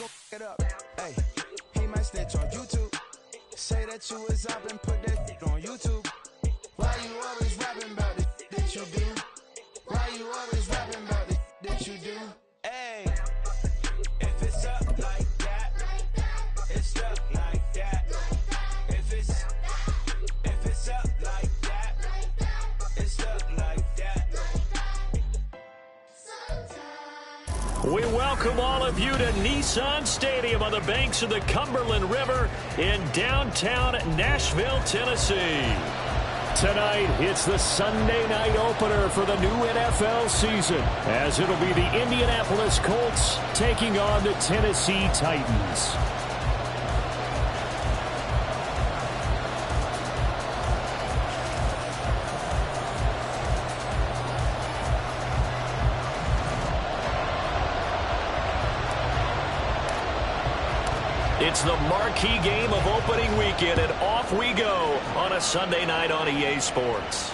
gon' it up. Hey, he might snitch on YouTube. Say that you was up and put that on YouTube. Why you always rapping about it that you do? Why you always rapping about it that you do? Hey, if it's up like that, it's up like that. If it's up like that, it's up like that. We welcome all of you to Nissan Stadium on the banks of the Cumberland River in downtown Nashville, Tennessee. Tonight, it's the Sunday night opener for the new NFL season, as it'll be the Indianapolis Colts taking on the Tennessee Titans. It's the marquee game of opening weekend, and off we go on a Sunday night on EA Sports.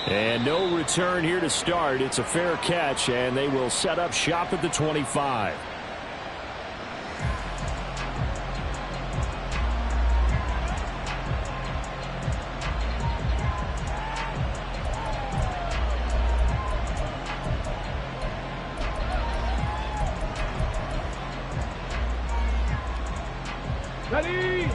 And no return here to start. It's a fair catch, and they will set up shop at the 25. Ready!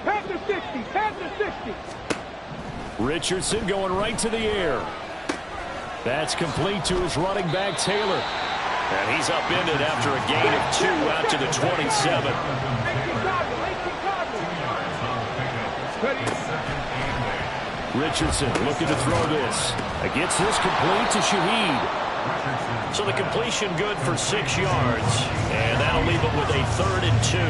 Panther 60, Panther 60. Richardson going right to the air. That's complete to his running back, Taylor. And he's upended after a gain of 2 out to the 27. Richardson looking to throw this. Gets this complete to Shaheed. So the completion good for 6 yards. And that'll leave him with a 3rd and 2.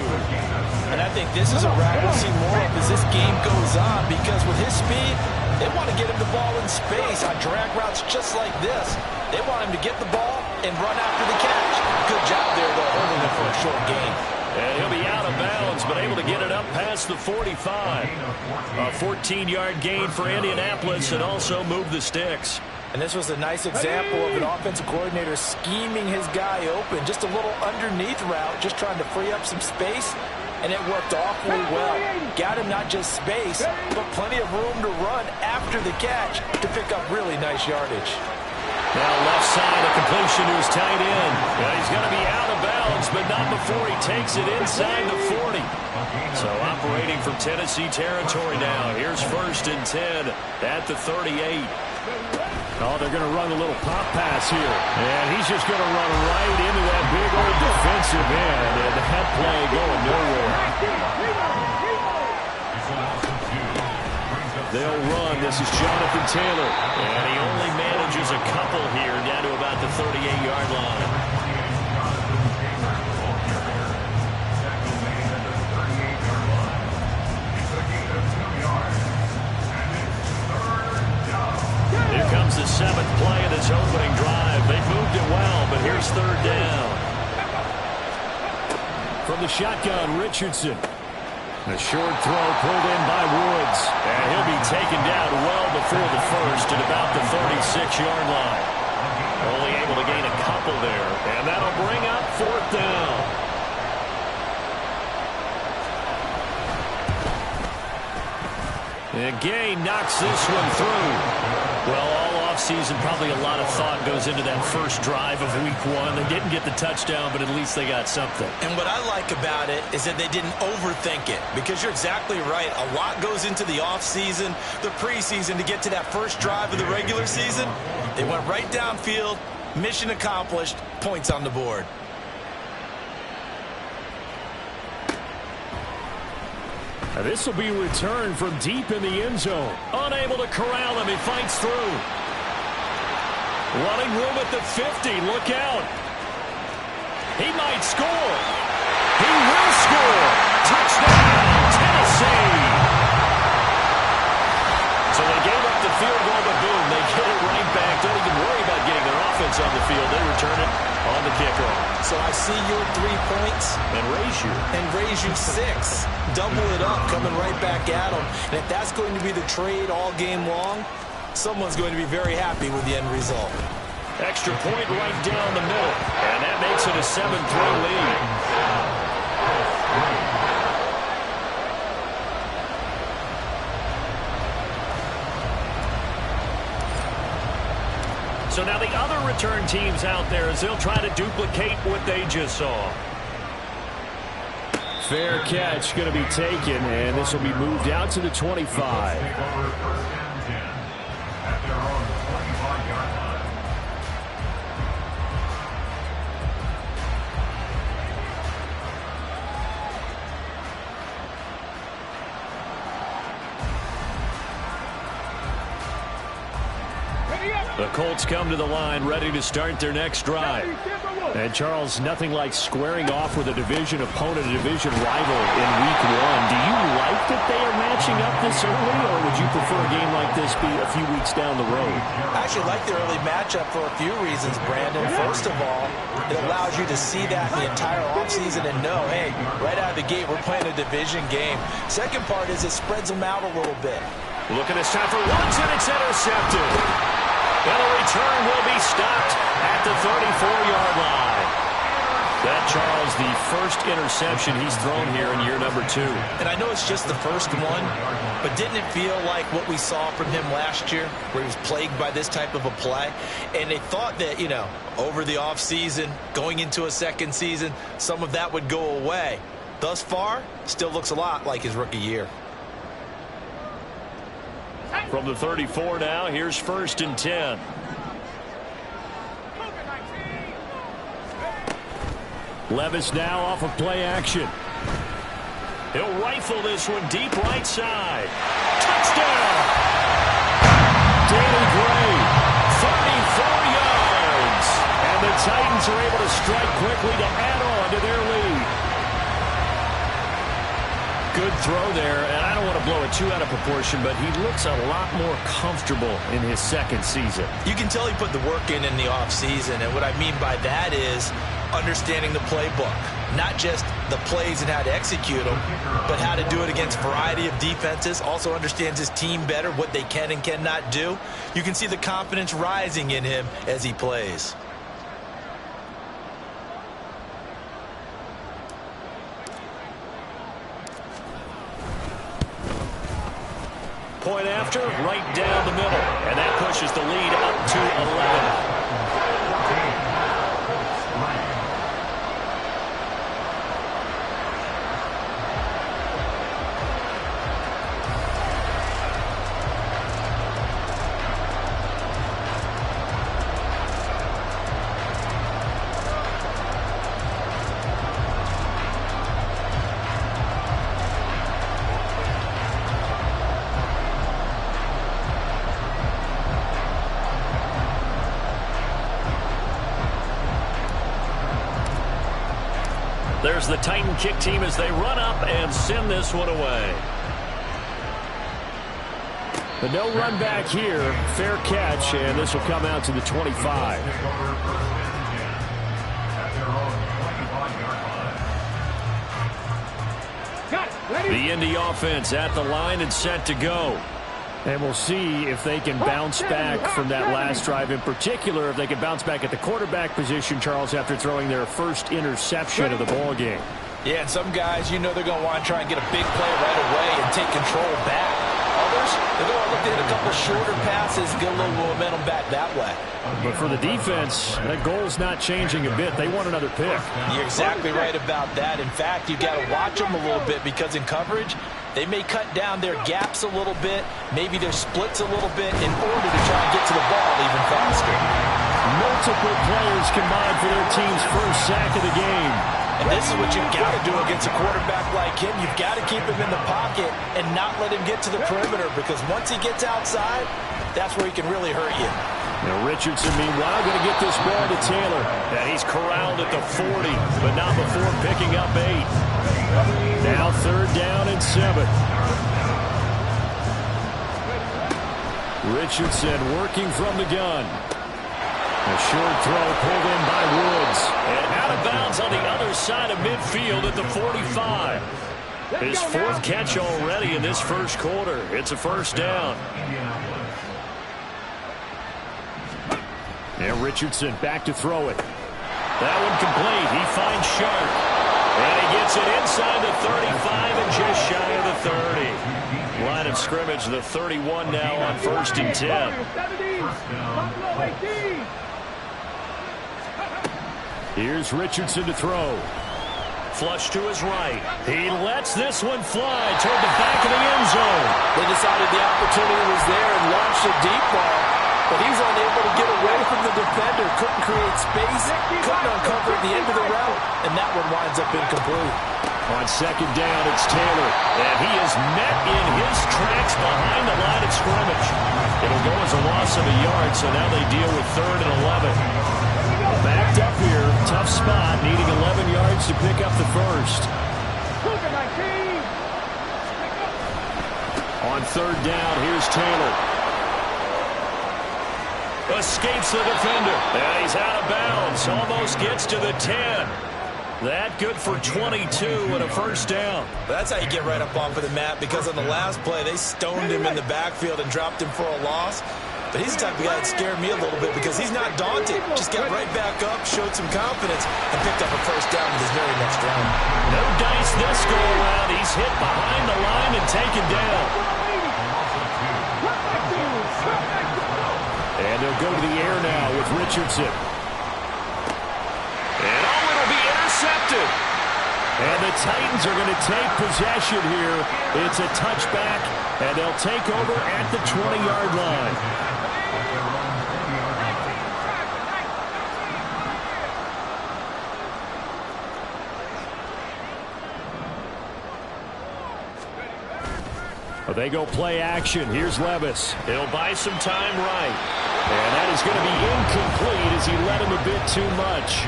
And I think this is a route we'll see more of as this game goes on, because with his speed, they want to get him the ball in space on drag routes just like this. They want him to get the ball and run after the catch. Good job there, though, holding him for a short gain. And he'll be out of bounds, but able to get it up past the 45. A 14-yard gain for Indianapolis, and also move the sticks. And this was a nice example of an offensive coordinator scheming his guy open. Just a little underneath route, just trying to free up some space. And it worked awfully well. Got him not just space, but plenty of room to run after the catch to pick up really nice yardage. Now left side, a completion to his tight end. He's going to be out of bounds, but not before he takes it inside the 40. So operating from Tennessee territory now. Here's 1st and 10 at the 38. Oh, they're going to run a little pop pass here. And he's just going to run right into that big old defensive end. And that play going nowhere. They'll run. This is Jonathan Taylor. And he only manages a couple here down to about the 38-yard line. Here comes the 7th play of this opening drive. They moved it well, but here's 3rd down. From the shotgun, Richardson. A short throw pulled in by Woods. And he'll be taken down well before the 1st at about the 36-yard line. Only able to gain a couple there. And that'll bring up 4th down. And Gay knocks this one through. Well, all offseason, probably a lot of thought goes into that first drive of week 1. They didn't get the touchdown, but at least they got something. And what I like about it is that they didn't overthink it, because you're exactly right. A lot goes into the offseason, the preseason, to get to that first drive of the regular season. They went right downfield, mission accomplished, points on the board. This will be returned from deep in the end zone. Unable to corral him. He fights through. Running room at the 50. Look out. He might score. He will score. Touchdown, Tennessee. So they gave up the field goal, but boom, they get it right back. Don't even worry about offense on the field. They return it on the kickoff. So I see your 3 points. And raise you 6. Double it up, coming right back at them. And if that's going to be the trade all game long, someone's going to be very happy with the end result. Extra point right down the middle. And that makes it a 7-3 lead. So now the other return teams out there as they'll try to duplicate what they just saw. Fair catch going to be taken, and this will be moved out to the 25. The Colts come to the line ready to start their next drive. And Charles, nothing like squaring off with a division opponent, a division rival in week 1. Do you like that they are matching up this early, or would you prefer a game like this be a few weeks down the road? I actually like the early matchup for a few reasons, Brandon. First of all, it allows you to see that the entire offseason and know, hey, right out of the gate, we're playing a division game. Second part is it spreads them out a little bit. Look at this time for Woods, and it's intercepted. And the return will be stopped at the 34-yard line. That, Charles, the first interception he's thrown here in year number 2. And I know it's just the first one, but didn't it feel like what we saw from him last year, where he was plagued by this type of a play? And they thought that, you know, over the offseason, going into a second season, some of that would go away. Thus far, still looks a lot like his rookie year. From the 34 now, here's 1st and 10. Levis now off of play action. He'll rifle this one deep right side. Touchdown! Danny Gray, 34 yards. And the Titans are able to strike quickly to add on to their lead. Good throw there, and I don't want to blow it too out of proportion, but he looks a lot more comfortable in his second season. You can tell he put the work in the offseason, and what I mean by that is understanding the playbook. Not just the plays and how to execute them, but how to do it against a variety of defenses. Also understands his team better, what they can and cannot do. You can see the confidence rising in him as he plays. Point after, right down the middle. And that pushes the lead up to 11. There's the Titan kick team as they run up and send this one away. But no run back here. Fair catch, and this will come out to the 25. The Indy offense at the line and set to go. And we'll see if they can bounce back from that last drive, in particular, if they can bounce back at the quarterback position, Charles, after throwing their first interception of the ball game. Yeah, and some guys, you know they're going to want to try and get a big play right away and take control back. Others, they're going to look to hit a couple shorter passes, get a little momentum back that way. But for the defense, that goal's not changing a bit. They want another pick. You're exactly right about that. In fact, you've got to watch them a little bit because in coverage, they may cut down their gaps a little bit, maybe their splits a little bit in order to try and get to the ball even faster. Multiple players combined for their team's first sack of the game. And this is what you've got to do against a quarterback like him. You've got to keep him in the pocket and not let him get to the perimeter, because once he gets outside, that's where he can really hurt you. Now Richardson, meanwhile, going to get this ball to Taylor. And he's corralled at the 40, but not before picking up 8. Now 3rd down and 7. Richardson working from the gun. A Short throw pulled in by Woods. And out of bounds on the other side of midfield at the 45. His fourth catch already in this first quarter. It's a first down. And Richardson back to throw it. That one complete. He finds Sharp. And he gets it inside the 35 and just shy of the 30. Line of scrimmage, the 31 now on 1st and 10. Here's Richardson to throw. Flush to his right. He lets this one fly toward the back of the end zone. They decided the opportunity was there and launched a deep ball, but he was unable to get away from the defender. Couldn't create space, couldn't uncover at the end of the route, and that one winds up incomplete. On second down, it's Taylor, and he is met in his tracks behind the line of scrimmage. It'll go as a loss of a yard, so now they deal with 3rd and 11. Backed up here, tough spot, needing 11 yards to pick up the first. On 3rd down, here's Taylor. Escapes the defender, and he's out of bounds, almost gets to the 10. That good for 22 and a first down. That's how you get right up off of the mat, because on the last play, they stoned him in the backfield and dropped him for a loss. But he's the type of guy that scared me a little bit because he's not daunted. Just got right back up, showed some confidence, and picked up a first down with his very next round. No dice this go around. He's hit behind the line and taken down. And they'll go to the air now with Richardson. And it'll be intercepted. And the Titans are going to take possession here. It's a touchback, and they'll take over at the 20-yard line. They go play action. Here's Levis. He'll buy some time right. And that is going to be incomplete as he led him a bit too much.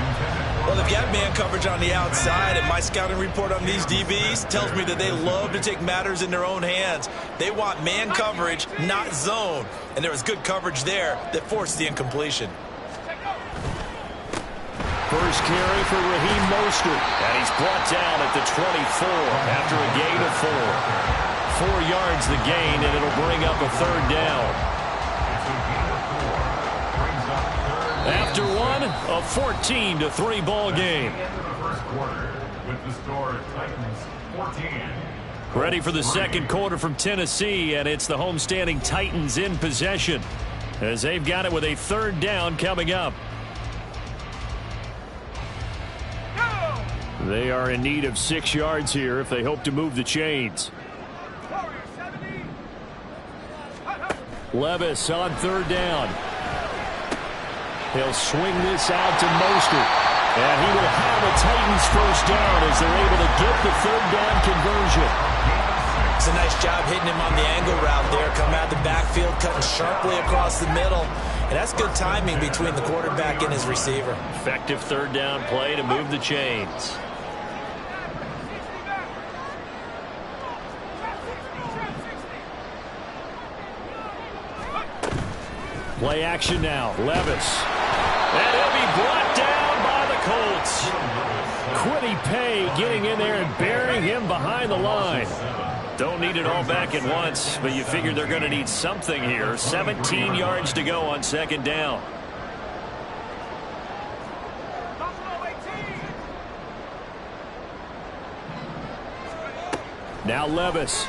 Well, they've got man coverage on the outside, and my scouting report on these DBs tells me that they love to take matters in their own hands. They want man coverage, not zone. And there was good coverage there that forced the incompletion. First carry for Raheem Mostert. And he's brought down at the 24 after a gain of 4. 4 yards the gain, and it'll bring up a 3rd down. After one, a 14-3 ball game. Ready for the second quarter from Tennessee, and it's the homestanding Titans in possession as they've got it with a 3rd down coming up. They are in need of 6 yards here if they hope to move the chains. Levis on 3rd down. He'll swing this out to Mostert. And he will have a Titans first down as they're able to get the 3rd down conversion. It's a nice job hitting him on the angle route there. Come out the backfield, cutting sharply across the middle. And that's good timing between the quarterback and his receiver. Effective 3rd down play to move the chains. Play action now. Levis. And he'll be brought down by the Colts. Kwity Paye getting in there and burying him behind the line. Don't need it all back at once, but you figure they're going to need something here. 17 yards to go on 2nd down. Now Levis.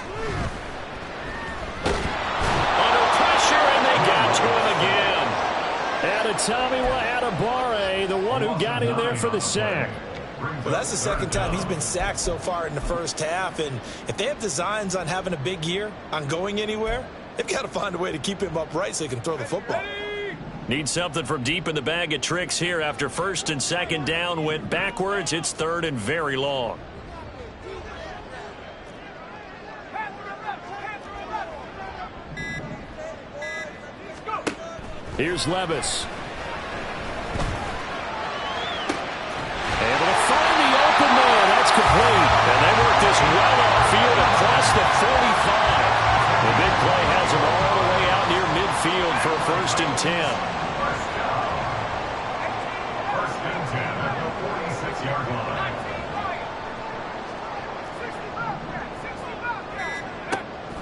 To him again. Adetomiwa Adebawore, the one who got in there for the sack. Well, that's the second time he's been sacked so far in the first half, and if they have designs on having a big year, on going anywhere, they've got to find a way to keep him upright so he can throw the football. Need something from deep in the bag of tricks here after 1st and 2nd down went backwards. It's 3rd and very long. Here's Levis. Able to find the open man. That's complete. And they work this well upfield across the 45. The big play has him all the way out near midfield for a 1st and 10.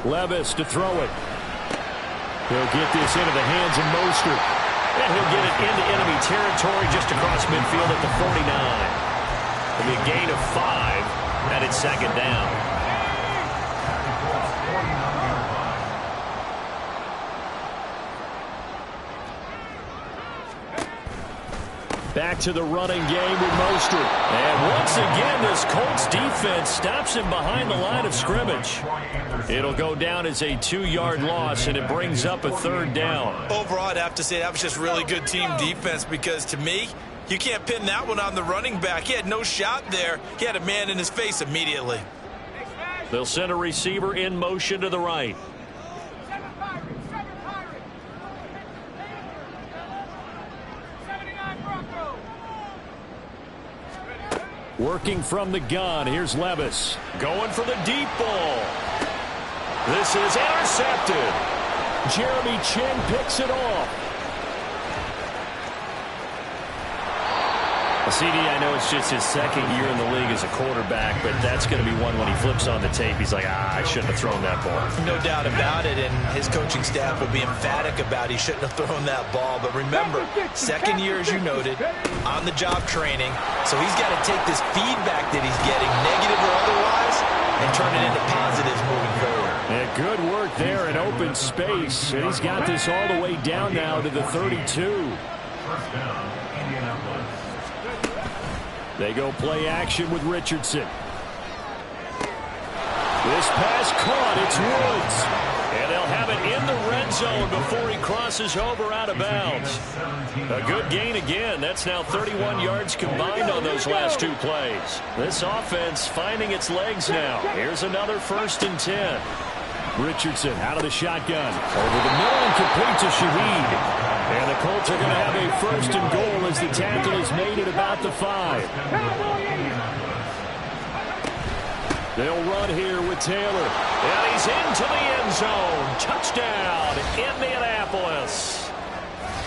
Levis to throw it. He'll get this into the hands of Mostert. And he'll get it into enemy territory just across midfield at the 49. It'll be a gain of 5, and it's second down. Back to the running game with Mostert. And once again, this Colts defense stops him behind the line of scrimmage. It'll go down as a 2-yard loss, and it brings up a third down. Overall, I'd have to say that was just really good team defense because, to me, you can't pin that one on the running back. He had no shot there. He had a man in his face immediately. They'll send a receiver in motion to the right. Working from the gun, here's Levis. Going for the deep ball. This is intercepted. Jeremy Chinn picks it off. CD, I know it's just his second year in the league as a quarterback, but that's going to be one when he flips on the tape. He's like, I shouldn't have thrown that ball. No doubt about it, and his coaching staff will be emphatic about he shouldn't have thrown that ball. But remember, second year, as you noted, on-the-job training, so he's got to take this feedback that he's getting, negative or otherwise, and turn it into positives moving forward. Yeah, good work there in open space, and he's got this all the way down now to the 32. First down, Indianapolis. They go play action with Richardson. This pass caught. It's Woods. And they'll have it in the red zone before he crosses over out of bounds. A good gain again. That's now 31 yards combined on those last 2 plays. This offense finding its legs now. Here's another 1st and 10. Richardson out of the shotgun. Over the middle and complete to Shaheed. And the Colts are going to have a 1st and goal as the tackle is made at about the 5. They'll run here with Taylor. And he's into the end zone. Touchdown, Indianapolis.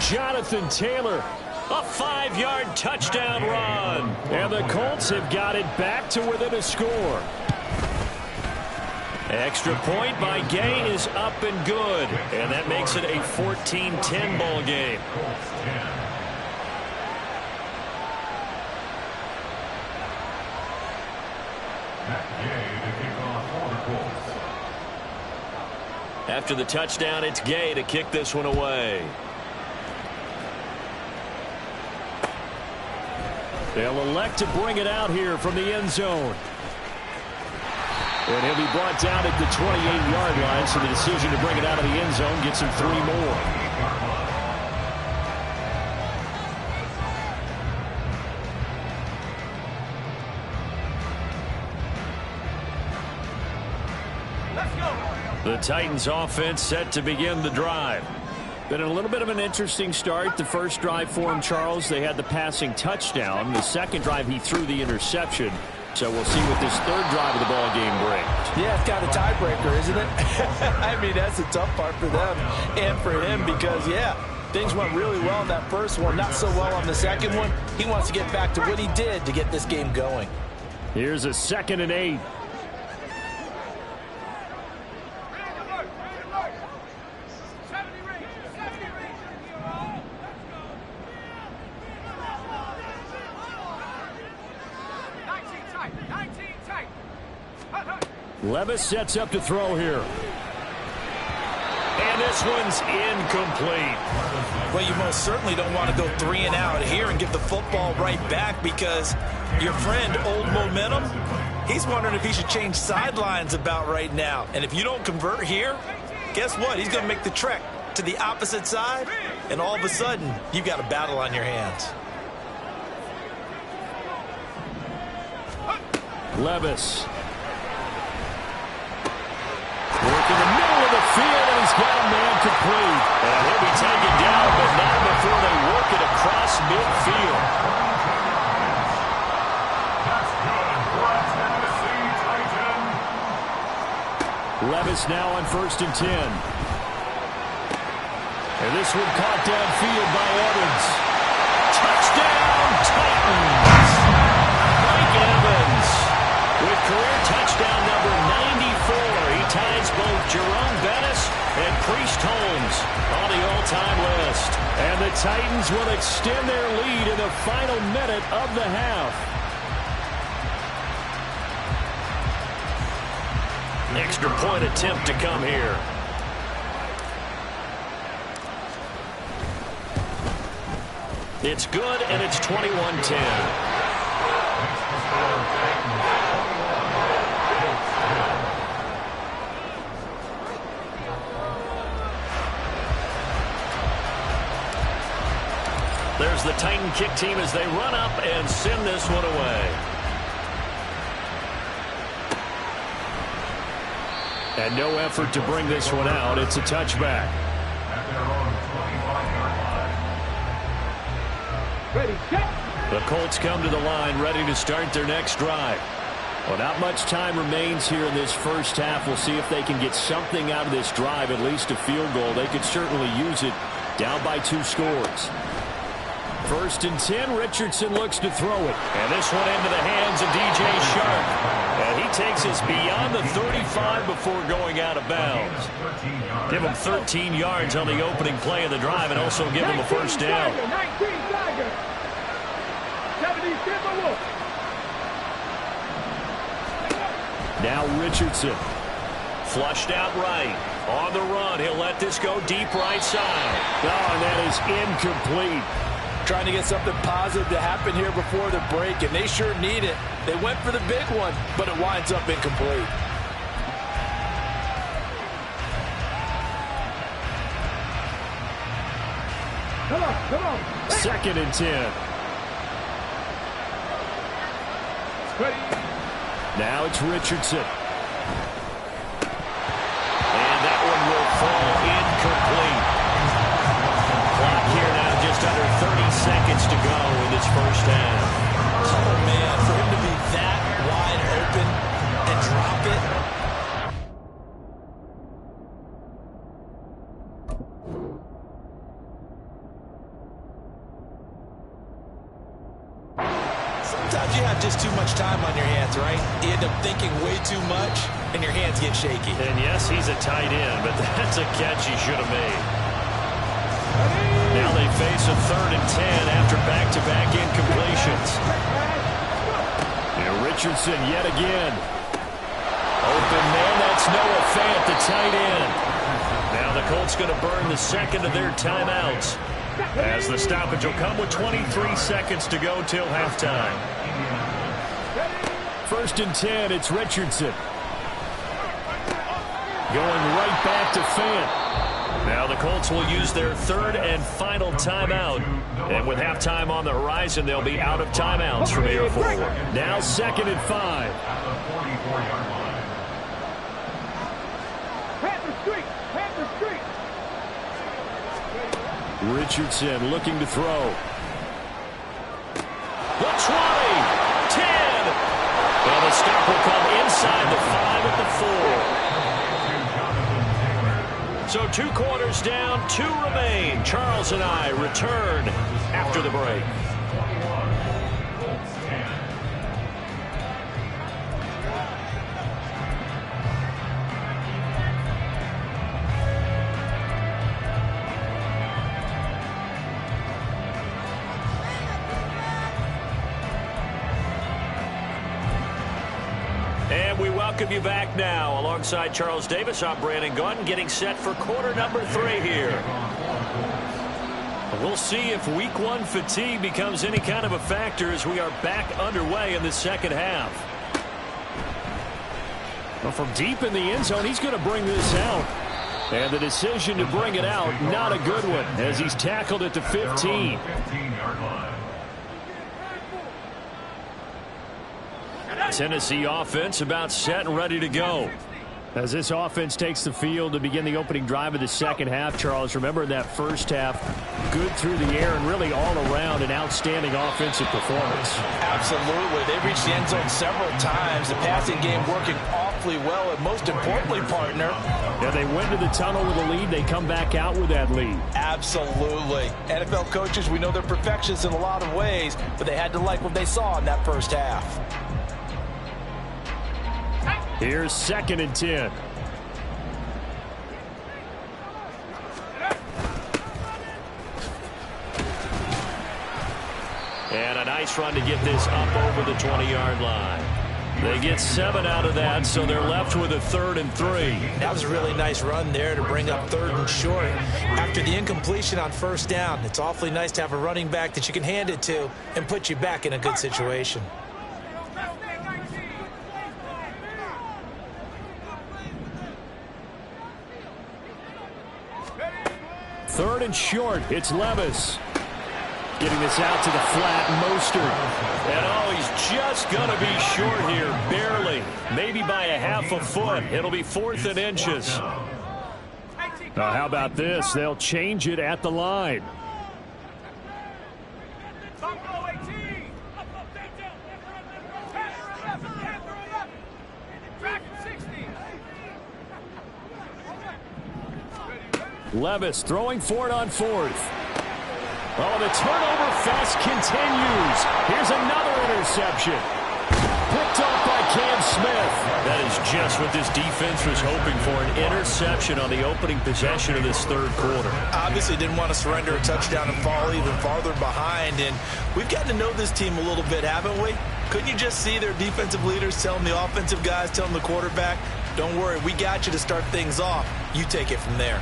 Jonathan Taylor, a 5-yard touchdown run. And the Colts have got it back to within a score. Extra point by Gay is up and good. And that makes it a 14-10 ball game. After the touchdown, it's Gay to kick this one away. They'll elect to bring it out here from the end zone. And he'll be brought down at the 28-yard line, so the decision to bring it out of the end zone gets him 3 more. The Titans offense set to begin the drive. Been a little bit of an interesting start. The first drive for him, Charles, they had the passing touchdown. The second drive, he threw the interception. So we'll see what this third drive of the ball game brings. Yeah, it's got a tiebreaker, isn't it? I mean, that's the tough part for them and for him because, yeah, things went really well in that first one, not so well on the second one. He wants to get back to what he did to get this game going. Here's a 2nd and 8. Levis sets up to throw here. And this one's incomplete. Well, you most certainly don't want to go 3 and out here and give the football right back because your friend, Old Momentum, he's wondering if he should change sidelines about right now. And if you don't convert here, guess what? He's going to make the trek to the opposite side, and all of a sudden, you've got a battle on your hands. Levis. Work in the middle of the field, and he's got a man complete. And he'll be taken down, but not before they work it across midfield. Levis now on 1st and 10. And this one caught downfield by Evans. Touchdown, Titans! Titans will extend their lead in the final minute of the half. Extra point attempt to come here. It's good, and it's 21-10. There's the Titan kick team as they run up and send this one away. And no effort to bring this one out. It's a touchback. Ready, set. The Colts come to the line ready to start their next drive. Well, not much time remains here in this first half. We'll see if they can get something out of this drive, at least a field goal. They could certainly use it down by 2 scores. 1st and 10, Richardson looks to throw it. And this one into the hands of D.J. Shark. And he takes us beyond the 35 before going out of bounds. Give him 13 yards on the opening play of the drive and also give him a first down. 19 Tiger. 70 Timberwolf. Now Richardson. Flushed out right. On the run, he'll let this go deep right side. Oh, and that is incomplete. Trying to get something positive to happen here before the break, and they sure need it. They went for the big one, but it winds up incomplete. Come on. 2nd and 10. Ready. Now it's Richardson. And that one will fall incomplete. Clock here now just under 30 seconds to go in this first half. Oh, man, for him to be that wide open and drop it. Sometimes you have just too much time on your hands, right? You end up thinking way too much, and your hands get shaky. And yes, he's a tight end, but that's a catch he should have made. Now they face a 3rd and 10 after back-to-back incompletions. And Richardson yet again. Open man, that's Noah Fant, the tight end. Now the Colts going to burn the 2nd of their timeouts, as the stoppage will come with 23 seconds to go till halftime. 1st and 10, it's Richardson. Going right back to Fant. Now the Colts will use their 3rd and final timeout. And with halftime on the horizon, they'll be out of timeouts from here forward. Now 2nd and 5. Panther Street. Richardson looking to throw. The 20, 10. And the stop will come inside the 5 at the 4. So 2 quarters down, 2 remain. Charles and I return after the break. And we welcome you back now. Alongside Charles Davis, I'm Brandon Gaudin, getting set for quarter number 3 here. We'll see if week 1 fatigue becomes any kind of a factor as we are back underway in the second half. Well, from deep in the end zone, he's going to bring this out. And the decision to bring it out, not a good one, as he's tackled at the 15. Tennessee offense about set and ready to go. As this offense takes the field to begin the opening drive of the second half, Charles, remember in that first half, good through the air and really all around an outstanding offensive performance. Absolutely. They reached the end zone several times. The passing game working awfully well, and most importantly, partner. Yeah, they went to the tunnel with a lead. They come back out with that lead. Absolutely. NFL coaches, we know they're perfectionists in a lot of ways, but they had to like what they saw in that first half. Here's 2nd and 10. And a nice run to get this up over the 20-yard line. They get 7 out of that, so they're left with a 3rd and 3. That was a really nice run there to bring up 3rd and short. After the incompletion on 1st down, it's awfully nice to have a running back that you can hand it to and put you back in a good situation. 3rd and short. It's Levis. Getting this out to the flat, Mostert. And oh, he's just going to be short here, barely. Maybe by a half a foot. It'll be 4th and inches. How about this? They'll change it at the line. Levis throwing for it on 4th. Oh, the turnover fest continues. Here's another interception. Picked off by Cam Smith. That is just what this defense was hoping for, an interception on the opening possession of this 3rd quarter. Obviously didn't want to surrender a touchdown and fall even farther behind. And we've gotten to know this team a little bit, haven't we? Couldn't you just see their defensive leaders telling the offensive guys, telling the quarterback, don't worry, we got you to start things off. You take it from there.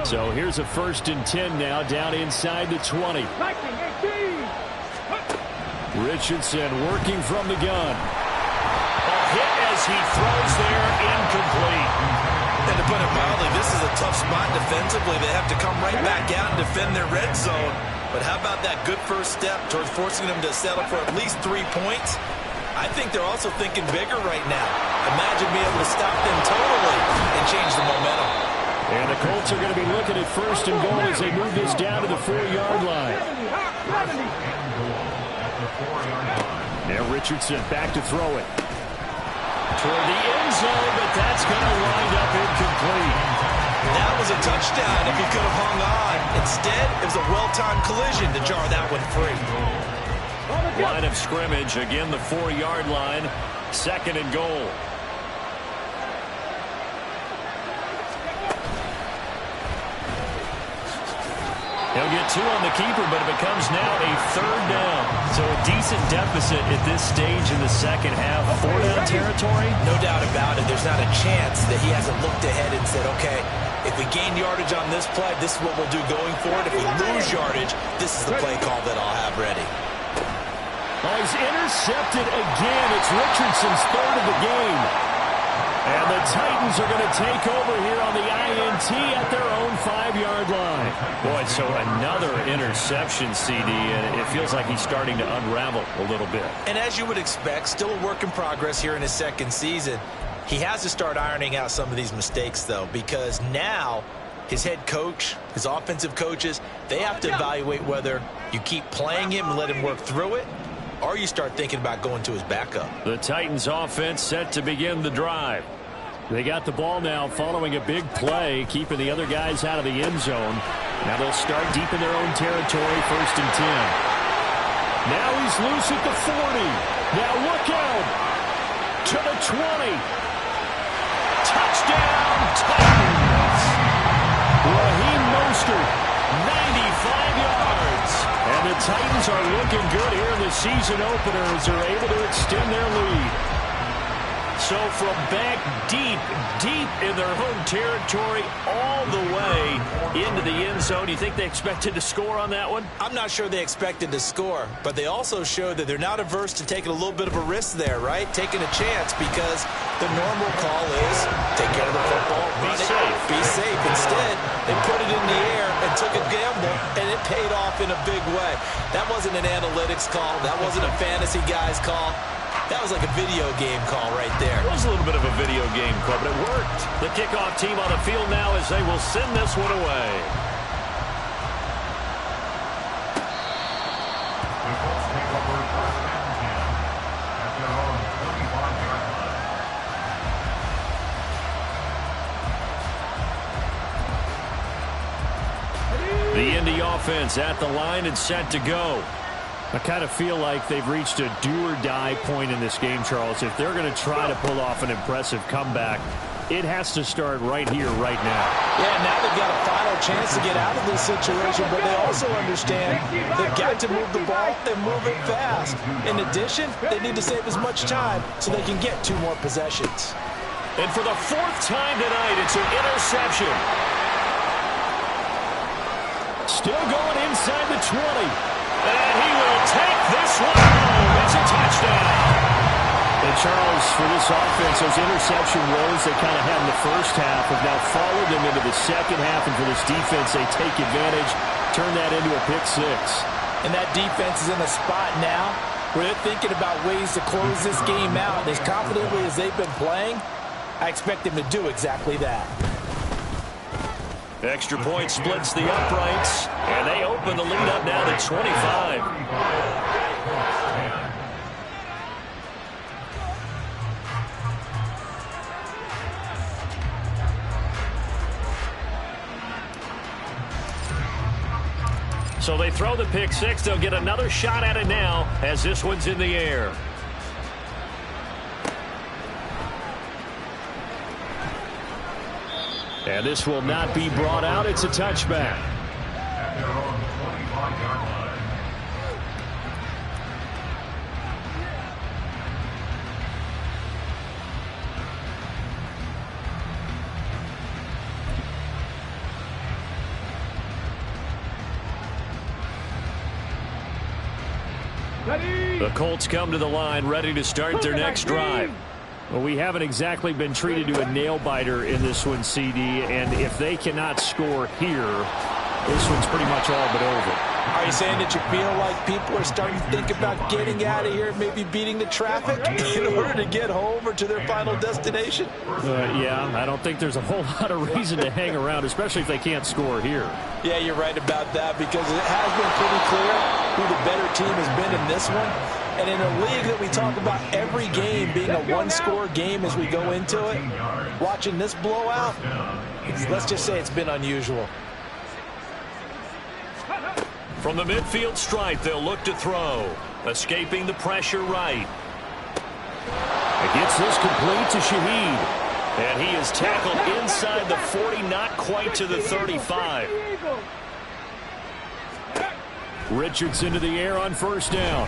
So here's a 1st and 10 now, down inside the 20. Richardson working from the gun. A hit as he throws there, incomplete. And to put it mildly, this is a tough spot defensively. They have to come right back out and defend their red zone. But how about that good first step towards forcing them to settle for at least 3 points? I think they're also thinking bigger right now. Imagine being able to stop them totally and change the momentum. And the Colts are going to be looking at 1st and goal as they move this down to the 4-yard line. Now Richardson back to throw it. Toward the end zone, but that's going to wind up incomplete. That was a touchdown if he could have hung on. Instead, it was a well-timed collision to jar that one free. Line of scrimmage, again the 4-yard line, 2nd and goal. He'll get 2 on the keeper, but it becomes now a 3rd down. So a decent deficit at this stage in the second half. 4-down territory? No doubt about it. There's not a chance that he hasn't looked ahead and said, okay, if we gain yardage on this play, this is what we'll do going forward. If we lose yardage, this is the play call that I'll have ready. Oh, he's intercepted again. It's Richardson's 3rd of the game. And the Titans are going to take over here on the INT at their own 5-yard line. Boy, so another interception, CD, and it feels like he's starting to unravel a little bit. And as you would expect, still a work in progress here in his 2nd season. He has to start ironing out some of these mistakes, though, because now his head coach, his offensive coaches, they have to evaluate whether you keep playing him and let him work through it, or you start thinking about going to his backup. The Titans offense set to begin the drive. They got the ball now following a big play, keeping the other guys out of the end zone. Now they'll start deep in their own territory, 1st and 10. Now he's loose at the 40. Now look out to the 20. Touchdown, Titans. Raheem Mostert, 95 yards. And the Titans are looking good here in the season opener as they're able to extend their lead. So from back deep in their home territory all the way into the end zone, do you think they expected to score on that one? I'm not sure they expected to score, but they also showed that they're not averse to taking a little bit of a risk there, right? Taking a chance, because the normal call is take care of the football, run it, be safe. Instead, they put it in the air and took a gamble, and it paid off in a big way. That wasn't an analytics call. That wasn't a fantasy guy's call. That was like a video game call right there. It was a little bit of a video game call, but it worked. The kickoff team on the field now as they will send this one away. The Colts take over 1st and 10 at their own 35-yard line. The Indy offense at the line and set to go. I kind of feel like they've reached a do-or-die point in this game, Charles. If they're going to try to pull off an impressive comeback, it has to start right here, right now. Yeah, now they've got a final chance to get out of this situation, but they also understand they've got to move the ball and move it fast. In addition, they need to save as much time so they can get 2 more possessions. And for the 4th time tonight, it's an interception. Still going inside the 20. And he will take this one home. It's a touchdown. And Charles, for this offense, those interception woes they kind of had in the first half have now followed them into the second half. And for this defense, they take advantage, turn that into a pick 6. And that defense is in a spot now where they're thinking about ways to close this game out. As confidently as they've been playing, I expect them to do exactly that. Extra point splits the uprights, and they open the lead up now to 25. So they throw the pick 6. They'll get another shot at it now as this one's in the air. And this will not be brought out. It's a touchback. At their own 25-yard line. The Colts come to the line ready to start their next drive. Well, we haven't exactly been treated to a nail-biter in this one, CD, and if they cannot score here, this one's pretty much all but over. Are you saying that you feel like people are starting to think about getting out of here, maybe beating the traffic in order to get home or to their final destination? Yeah, I don't think there's a whole lot of reason to hang around, especially if they can't score here. Yeah, you're right about that because it has been pretty clear who the better team has been in this one. And in a league that we talk about every game being a one-score game as we go into it, watching this blowout, let's just say it's been unusual. From the midfield stripe, they'll look to throw. Escaping the pressure right. It gets this complete to Shaheed. And he is tackled inside the 40, not quite to the 35. Richardson to the air on first down.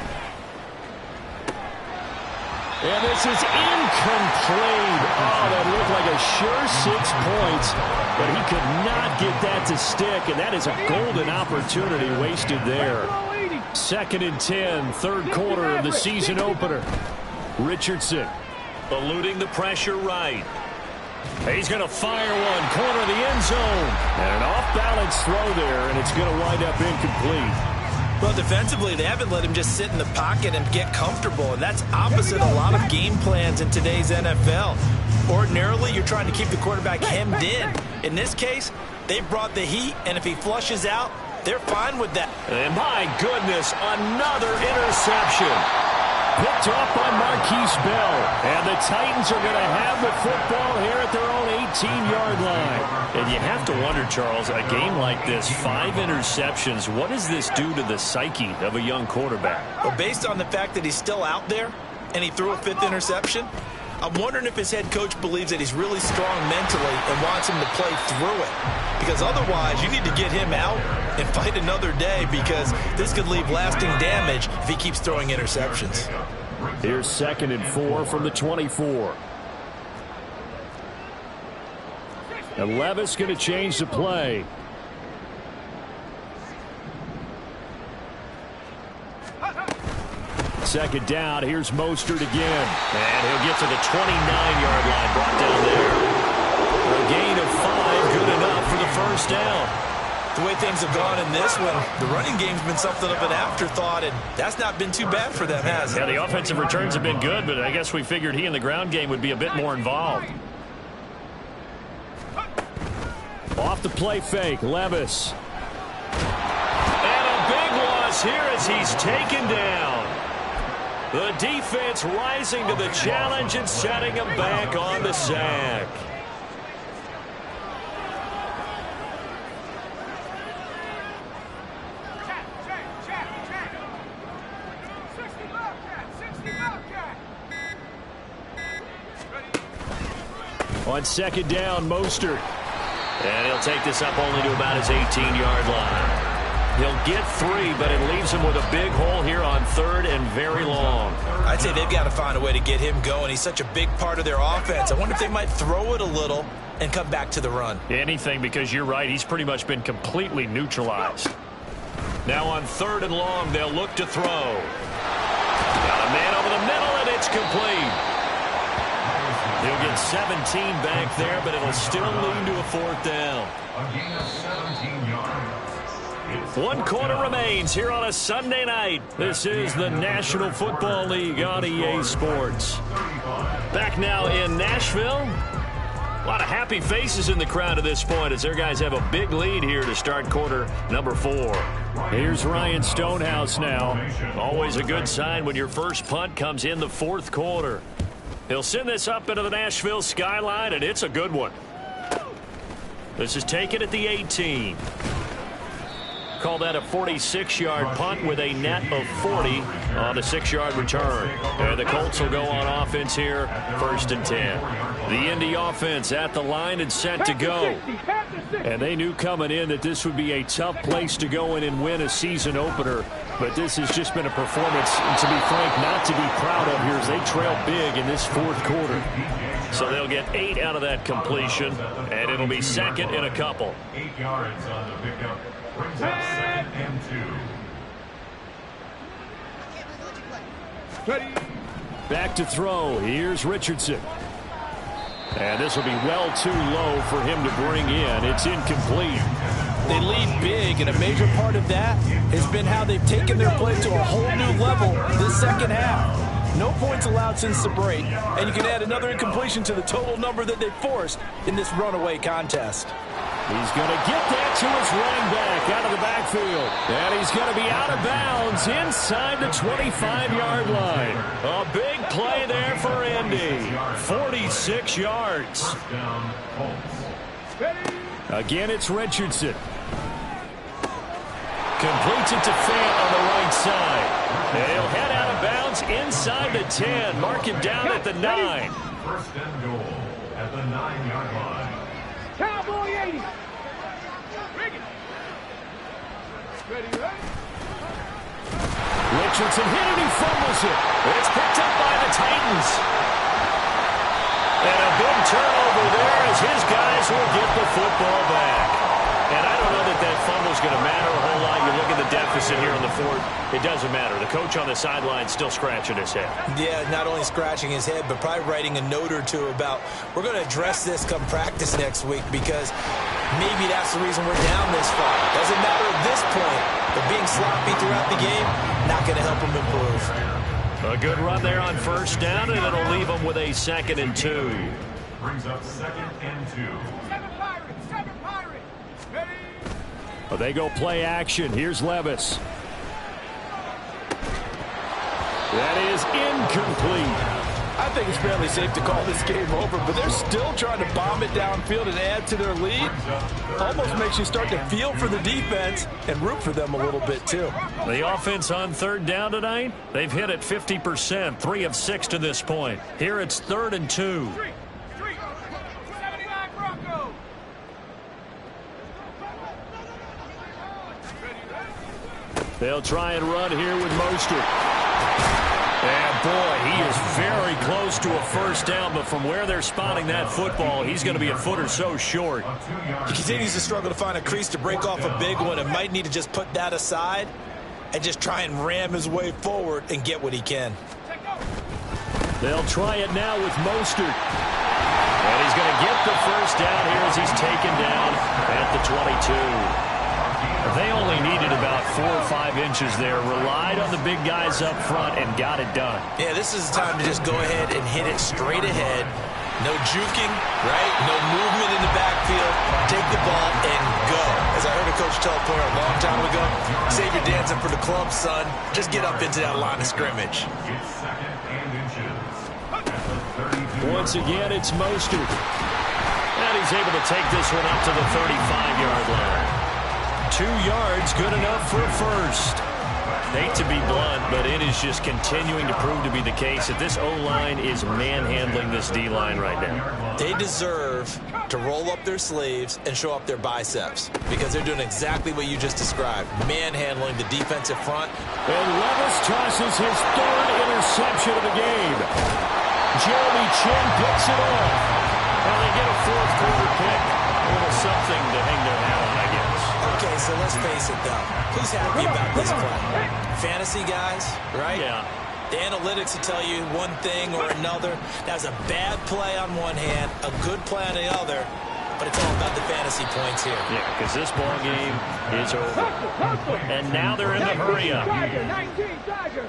And this is incomplete. Oh, that looked like a sure 6 points, but he could not get that to stick, and that is a golden opportunity wasted there. 2nd and 10, 3rd quarter of the season opener. Richardson eluding the pressure right. He's going to fire one, corner of the end zone. And an off-balance throw there, and it's going to wind up incomplete. Well, defensively, they haven't let him just sit in the pocket and get comfortable, and that's opposite a lot of game plans in today's NFL. Ordinarily, you're trying to keep the quarterback hemmed in. In this case, they brought the heat, and if he flushes out, they're fine with that. And my goodness, another interception. Picked off by Marquise Bell. And the Titans are going to have the football here at their own 18-yard line. And you have to wonder, Charles, a game like this, 5 interceptions, what does this do to the psyche of a young quarterback? Well, based on the fact that he's still out there and he threw a 5th interception, I'm wondering if his head coach believes that he's really strong mentally and wants him to play through it. Because otherwise, you need to get him out and fight another day because this could leave lasting damage if he keeps throwing interceptions. Here's 2nd and 4 from the 24. And Levis going to change the play. Second down, here's Mostert again. And he'll get to the 29-yard line, brought down there. A gain of 5, good enough for the first down. The way things have gone in this one, the running game's been something of an afterthought, and that's not been too bad for them, has it? Yeah, the offensive returns have been good, but I guess we figured he in the ground game would be a bit more involved. Off the play fake, Levis. And a big loss here as he's taken down. The defense rising to the challenge and setting him back on the sack. On second down, Mostert. And he'll take this up only to about his 18-yard line. He'll get 3, but it leaves him with a big hole here on third and very long. I'd say they've got to find a way to get him going. He's such a big part of their offense. I wonder if they might throw it a little and come back to the run. Anything, because you're right. He's pretty much been completely neutralized. Now on third and long, they'll look to throw. Got a man over the middle, and it's complete. He'll get 17 back there, but it'll still lead to a fourth down. A gain of 17 yards. 1 quarter remains here on a Sunday night. This is the National Football League on EA Sports. Back now in Nashville. A lot of happy faces in the crowd at this point as their guys have a big lead here to start quarter number 4. Here's Ryan Stonehouse now. Always a good sign when your first punt comes in the fourth quarter. He'll send this up into the Nashville skyline, and it's a good one. This is taken at the 18. Call that a 46-yard punt with a net of 40 on a 6-yard return. And the Colts will go on offense here, 1st and 10. The Indy offense at the line and set to go. And they knew coming in that this would be a tough place to go in and win a season opener. But this has just been a performance, and to be frank, not to be proud of here as they trail big in this fourth quarter. So they'll get 8 out of that completion, and it'll be second and a couple. 8 yards on the pickup. Brings up 2nd and 2. Ready. Back to throw. Here's Richardson. And this will be well too low for him to bring in. It's incomplete. They lead big, and a major part of that has been how they've taken their play to a whole new level this second half. No points allowed since the break, and you can add another incompletion to the total number that they forced in this runaway contest. He's going to get that to his running back out of the backfield. And he's going to be out of bounds inside the 25-yard line. A big play there for Indy. 46 yards. Again, it's Richardson. Completes it to Fant on the right side. They'll head out of bounds inside the 10. Mark him down at the 9. 1st and goal at the 9-yard line. Cowboy 80. Richardson hit it, he fumbles it. It's picked up by the Titans. And a big turnover there as his guys will get the football back. And I don't know that that fumble's going to matter a whole lot. You look at the deficit here in the fourth, it doesn't matter. The coach on the sideline still scratching his head. Yeah, not only scratching his head, but probably writing a note or two about, we're going to address this come practice next week because maybe that's the reason we're down this far. Doesn't matter at this point, but being sloppy throughout the game, not going to help them improve. A good run there on 1st down, and it'll leave them with a 2nd and 2. Brings up 2nd and 2. But they go play action. Here's Levis. That is incomplete. I think it's fairly safe to call this game over, but they're still trying to bomb it downfield and add to their lead. Almost makes you start to feel for the defense and root for them a little bit, too. The offense on 3rd down tonight, they've hit it 50%, 3 of 6 to this point. Here it's 3rd and 2. They'll try and run here with Mostert. And, boy, he is very close to a 1st down, but from where they're spotting that football, he's going to be a foot or so short. He continues to struggle to find a crease to break off a big one and might need to just put that aside and just try and ram his way forward and get what he can. They'll try it now with Mostert. And he's going to get the 1st down here as he's taken down at the 22. They only needed about 4 or 5 inches there, relied on the big guys up front, and got it done. Yeah, this is the time to just go ahead and hit it straight ahead. No juking, right? No movement in the backfield. Take the ball and go. As I heard a coach tell a player a long time ago, save your dancing for the club, son. Just get up into that line of scrimmage. Once again, it's Mostert. And he's able to take this one up to the 35-yard line. 2 yards, good enough for a 1st. Hate to be blunt, but it is just continuing to prove to be the case that this O-line is manhandling this D-line right now. They deserve to roll up their sleeves and show up their biceps because they're doing exactly what you just described, manhandling the defensive front. And Levis tosses his third interception of the game. Jeremy Chinn picks it off. And they get a fourth quarter pick. A little something to hang their hat on, I guess. Okay, so let's face it, though. Who's happy about this play? Fantasy guys, right? Yeah. The analytics will tell you one thing or another. That was a bad play on one hand, a good play on the other, but it's all about the fantasy points here. Yeah, because this ball game is over. And now they're in the hurry-up. 19 Tiger.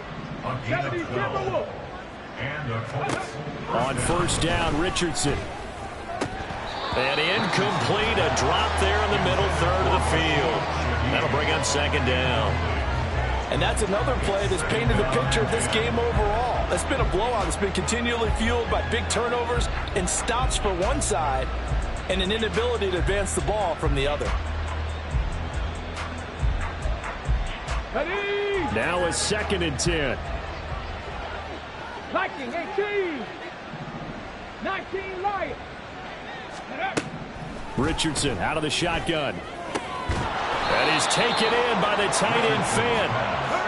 70 Timberwolves. And the Colts. On first down, Richardson. And incomplete, a drop there in the middle third of the field. That'll bring up second down. And that's another play that's painted the picture of this game overall. It's been a blowout. It's been continually fueled by big turnovers and stops for one side and an inability to advance the ball from the other. Ready. Now a 2nd and 10. Lightning 18. 19 Lions. Richardson out of the shotgun. That is taken in by the tight end Fan.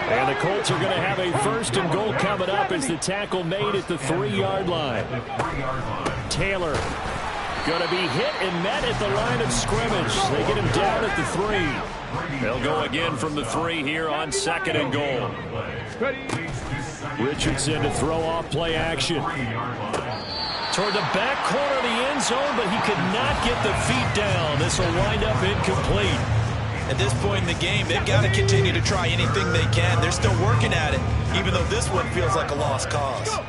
And the Colts are going to have a 1st and goal coming up as the tackle made at the 3-yard line. Taylor going to be hit and met at the line of scrimmage. They get him down at the 3. They'll go again from the 3 here on 2nd and goal. Richardson to throw off play action. Toward the back corner of the end zone, but he could not get the feet down. This will wind up incomplete. At this point in the game, they've got to continue to try anything they can. They're still working at it, even though this one feels like a lost cause.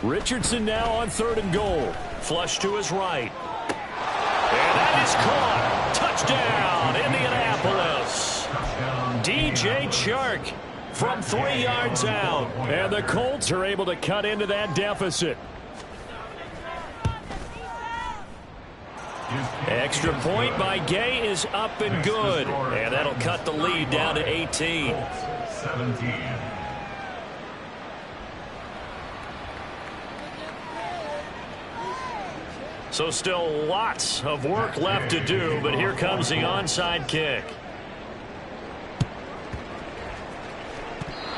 Richardson now on 3rd and goal. Flush to his right. And that is caught. Touchdown, Indianapolis. DJ Chark from 3 yards out. And the Colts are able to cut into that deficit. Extra point by Gay is up and good. And that'll cut the lead down to 18. 17. So still lots of work left to do, but here comes the onside kick.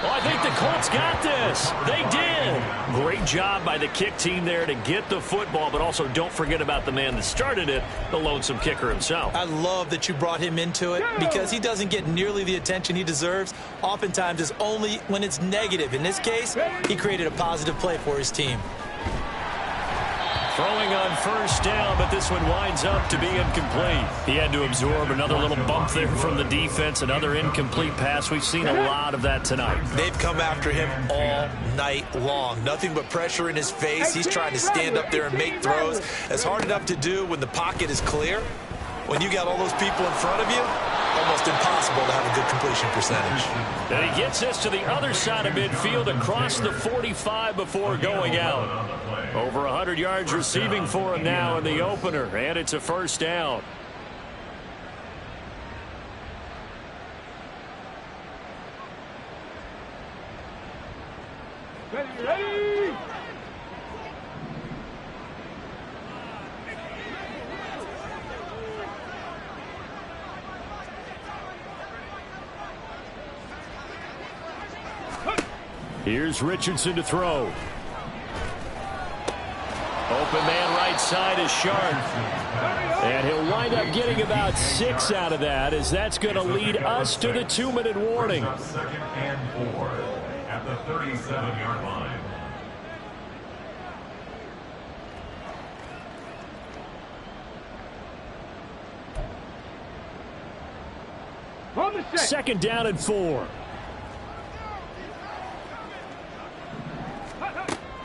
Oh, I think the Colts got this. They did. Great job by the kick team there to get the football, but also don't forget about the man that started it, the lonesome kicker himself. I love that you brought him into it because he doesn't get nearly the attention he deserves. Oftentimes it's only when it's negative. In this case, he created a positive play for his team. Throwing on first down, but this one winds up to be incomplete. He had to absorb another little bump there from the defense, another incomplete pass. We've seen a lot of that tonight. They've come after him all night long. Nothing but pressure in his face. He's trying to stand up there and make throws. It's hard enough to do when the pocket is clear. When you got all those people in front of you, almost impossible to have a good completion percentage. And he gets us to the other side of midfield across the 45 before going out. Over 100 yards receiving for him now in the opener, and it's a first down. Ready. Here's Richardson to throw. Open man right side is Sharp. And he'll wind up getting about 6 out of that, as that's going to lead us to the 2-minute warning. 2nd and 4 at the 37-yard line. On the set. 2nd down and 4.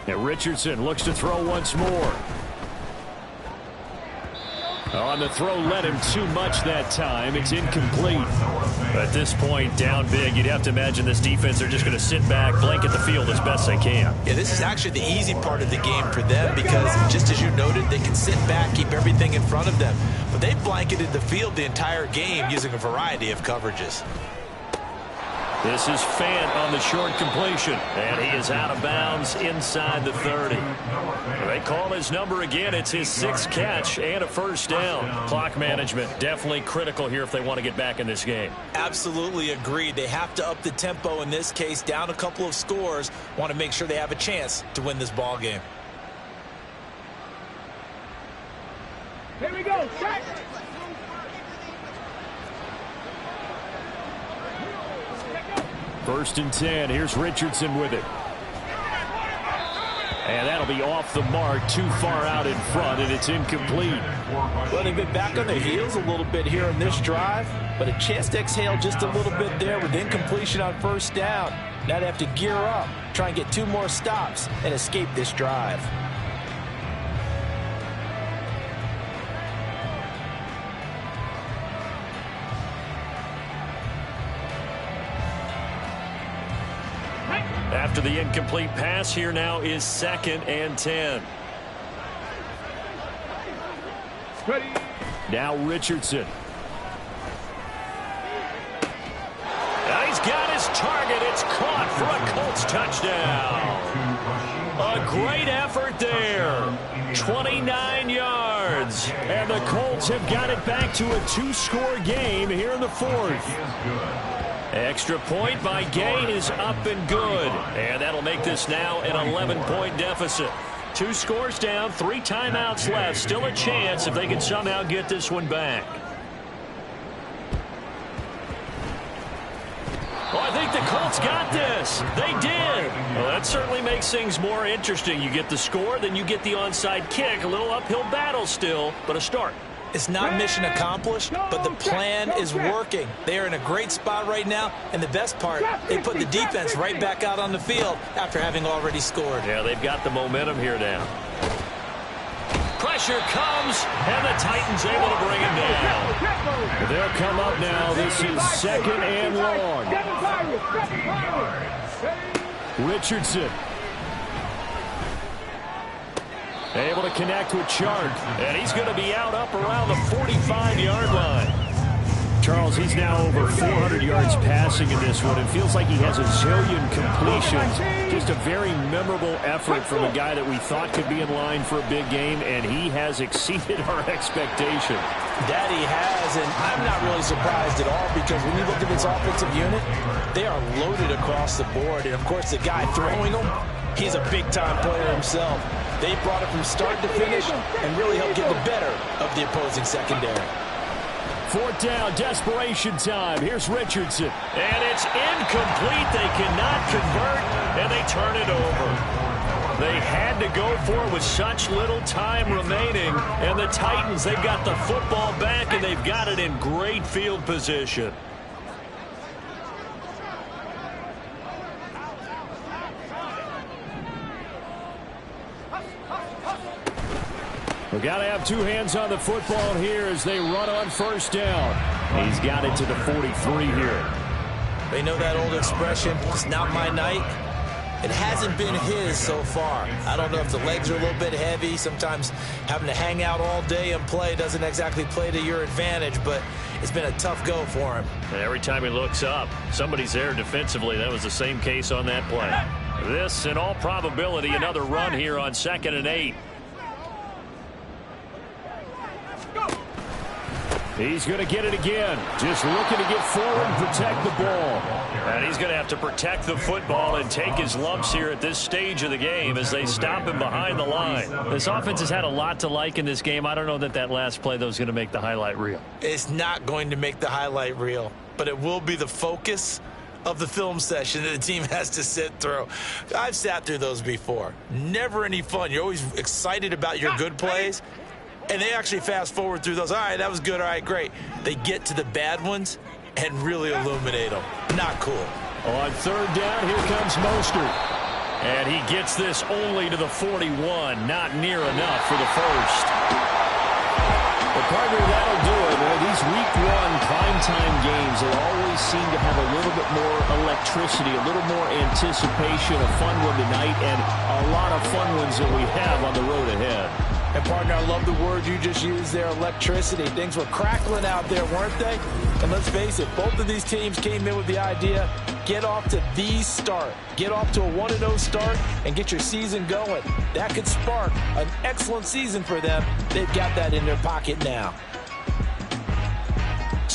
And Richardson looks to throw once more. On the throw, led him too much that time. It's incomplete. At this point, down big, you'd have to imagine this defense are just going to sit back, blanket the field as best they can. Yeah, this is actually the easy part of the game for them because, just as you noted, they can sit back, keep everything in front of them. But they've blanketed the field the entire game using a variety of coverages. This is Fant on the short completion. And he is out of bounds inside the 30. They call his number again. It's his 6th catch and a first down. Clock management definitely critical here if they want to get back in this game. Absolutely agreed. They have to up the tempo in this case, down a couple of scores. Want to make sure they have a chance to win this ball game. Here we go. Set. First and 10. Here's Richardson with it. And that'll be off the mark, too far out in front, and it's incomplete. Well, they've been back on their heels a little bit here in this drive, but a chance to exhale just a little bit there with incompletion on first down. Now they have to gear up, try and get 2 more stops, and escape this drive. After the incomplete pass, here now is 2nd and 10. Ready. Now Richardson. Now he's got his target. It's caught for a Colts touchdown. A great effort there. 29 yards. And the Colts have got it back to a 2-score game here in the 4th. Extra point by Gain is up and good. And that'll make this now an 11-point deficit. 2 scores down, 3 timeouts left. Still a chance if they can somehow get this one back. Oh, I think the Colts got this. They did. Well, that certainly makes things more interesting. You get the score, then you get the onside kick. A little uphill battle still, but a start. It's not mission accomplished, but the plan is working. They are in a great spot right now, and the best part, they put the defense right back out on the field after having already scored. Yeah, they've got the momentum here now. Pressure comes, and the Titans able to bring him down. They'll come up now. This is 2nd and long. Richardson. Able to connect with Chark, and he's going to be out up around the 45-yard line. Charles, he's now over 400 yards passing in this one. It feels like he has a zillion completions. Just a very memorable effort from a guy that we thought could be in line for a big game, and he has exceeded our expectation. That he has, and I'm not really surprised at all because when you look at this offensive unit, they are loaded across the board. And, of course, the guy throwing them, he's a big-time player himself. They brought it from start to finish and really helped get the better of the opposing secondary. 4th down, desperation time. Here's Richardson. And it's incomplete. They cannot convert, and they turn it over. They had to go for it with such little time remaining. And the Titans, they've got the football back, and they've got it in great field position. We've got to have 2 hands on the football here as they run on first down. He's got it to the 43 here. They know that old expression, it's not my night. It hasn't been his so far. I don't know if the legs are a little bit heavy. Sometimes having to hang out all day and play doesn't exactly play to your advantage, but it's been a tough go for him. And every time he looks up, somebody's there defensively. That was the same case on that play. This, in all probability, another run here on 2nd and 8. He's going to get it again. Just looking to get forward and protect the ball. And he's going to have to protect the football and take his lumps here at this stage of the game as they stop him behind the line. This offense has had a lot to like in this game. I don't know that last play, though, is going to make the highlight reel. It's not going to make the highlight reel, but it will be the focus of the film session that the team has to sit through. I've sat through those before. Never any fun. You're always excited about your good plays. And they actually fast forward through those. All right, that was good. All right, great. They get to the bad ones and really illuminate them. Not cool. On 3rd down, here comes Mostert. And he gets this only to the 41. Not near enough for the first. But partner, that'll do it. Well, these week 1 primetime games, they always seem to have a little bit more electricity, a little more anticipation, a fun one tonight, and a lot of fun ones that we have on the road ahead. And, partner, I love the word you just used there, electricity. Things were crackling out there, weren't they? And let's face it, both of these teams came in with the idea get off to the start. Get off to a 1-0 start and get your season going. That could spark an excellent season for them. They've got that in their pocket now.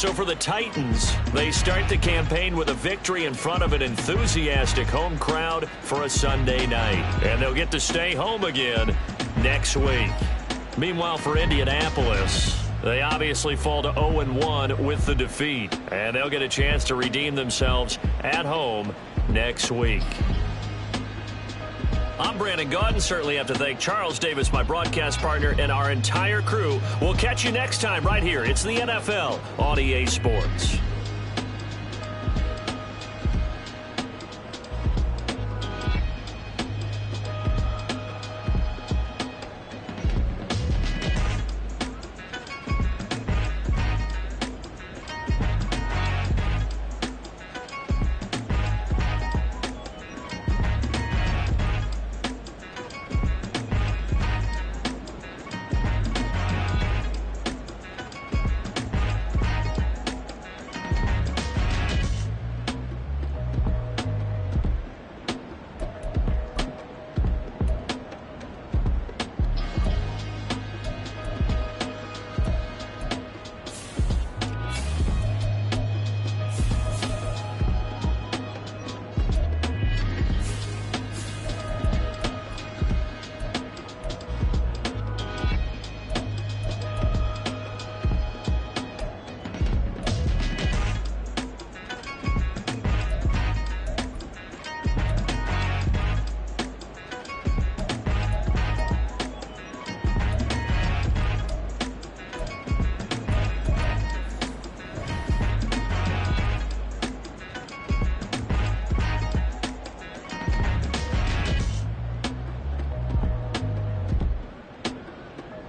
So for the Titans, they start the campaign with a victory in front of an enthusiastic home crowd for a Sunday night. And they'll get to stay home again next week. Meanwhile, for Indianapolis, they obviously fall to 0-1 with the defeat. And they'll get a chance to redeem themselves at home next week. I'm Brandon Gaudin. Certainly have to thank Charles Davis, my broadcast partner, and our entire crew. We'll catch you next time right here. It's the NFL on EA Sports.